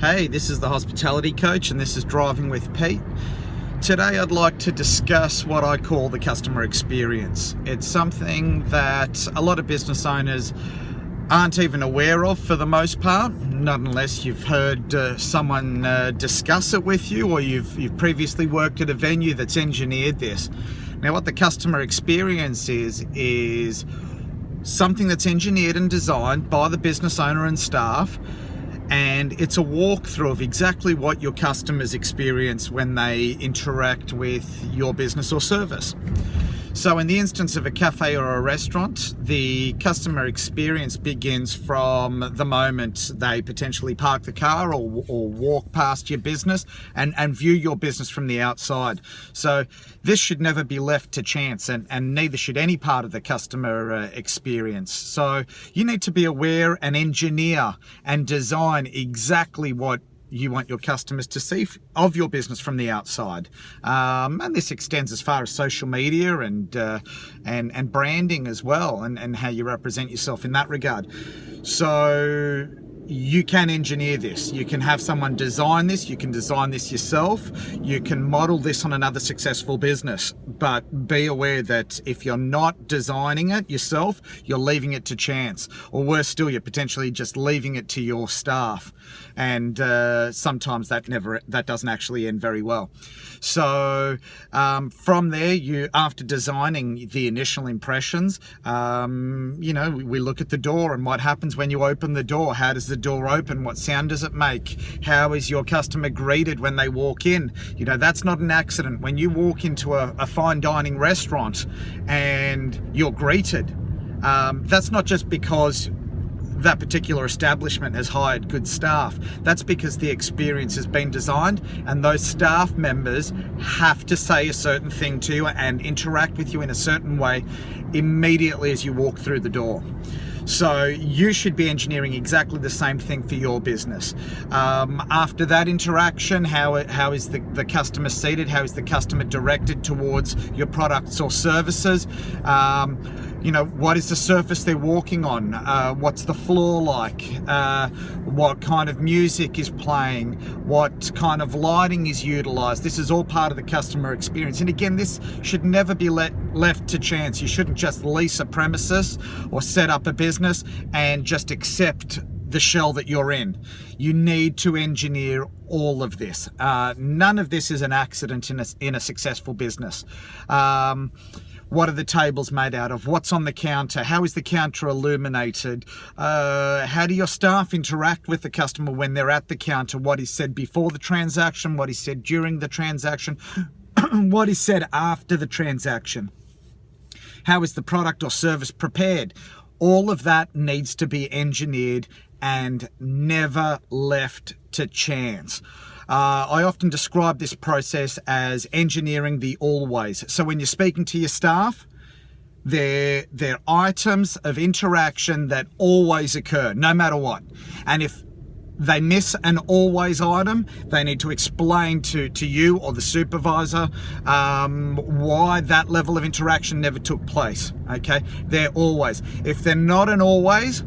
Hey, this is the Hospitality Coach and this is Driving with Pete. Today I'd like to discuss what I call the customer experience. It's something that a lot of business owners aren't even aware of for the most part, not unless you've heard someone discuss it with you or you've previously worked at a venue that's engineered this. Now what the customer experience is something that's engineered and designed by the business owner and staff, and it's a walkthrough of exactly what your customers experience when they interact with your business or service. So in the instance of a cafe or a restaurant, the customer experience begins from the moment they potentially park the car or walk past your business and view your business from the outside. So this should never be left to chance, and neither should any part of the customer experience. So you need to be aware and engineer and design exactly what you want your customers to see of your business from the outside, and this extends as far as social media and branding as well, and how you represent yourself in that regard. So you can engineer this. You can have someone design this. You can design this yourself. You can model this on another successful business. But be aware that if you're not designing it yourself, you're leaving it to chance. Or worse still, you're potentially just leaving it to your staff. And sometimes that doesn't actually end very well. So from there, after designing the initial impressions, we look at the door and what happens when you open the door. How does the door open? What sound does it make? How is your customer greeted when they walk in? That's not an accident. When you walk into a fine dining restaurant and you're greeted, that's not just because that particular establishment has hired good staff. That's because the experience has been designed, and those staff members have to say a certain thing to you and interact with you in a certain way immediately as you walk through the door. So you should be engineering exactly the same thing for your business. After that interaction, how is the customer seated? How is the customer directed towards your products or services? What is the surface they're walking on? What's the floor like? What kind of music is playing? What kind of lighting is utilized? This is all part of the customer experience. And again, this should never be left to chance. You shouldn't just lease a premises or set up a business and just accept the shell that you're in. You need to engineer all of this. None of this is an accident in a successful business. What are the tables made out of? What's on the counter? How is the counter illuminated? How do your staff interact with the customer when they're at the counter? What is said before the transaction? What is said during the transaction? What is said after the transaction? How is the product or service prepared? All of that needs to be engineered and never left to chance. I often describe this process as engineering the always. So when you're speaking to your staff, they're items of interaction that always occur, no matter what. And if they miss an always item, they need to explain to you or the supervisor why that level of interaction never took place. Okay, they're always. If they're not an always,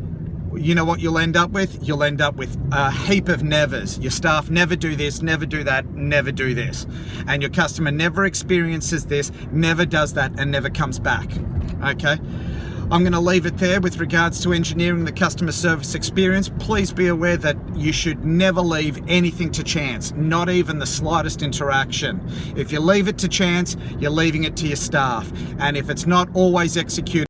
you know what you'll end up with? You'll end up with a heap of nevers. Your staff never do this, never do that, never do this. And your customer never experiences this, never does that, and never comes back. Okay? I'm going to leave it there with regards to engineering the customer service experience. Please be aware that you should never leave anything to chance, not even the slightest interaction. If you leave it to chance, you're leaving it to your staff. And if it's not always executed,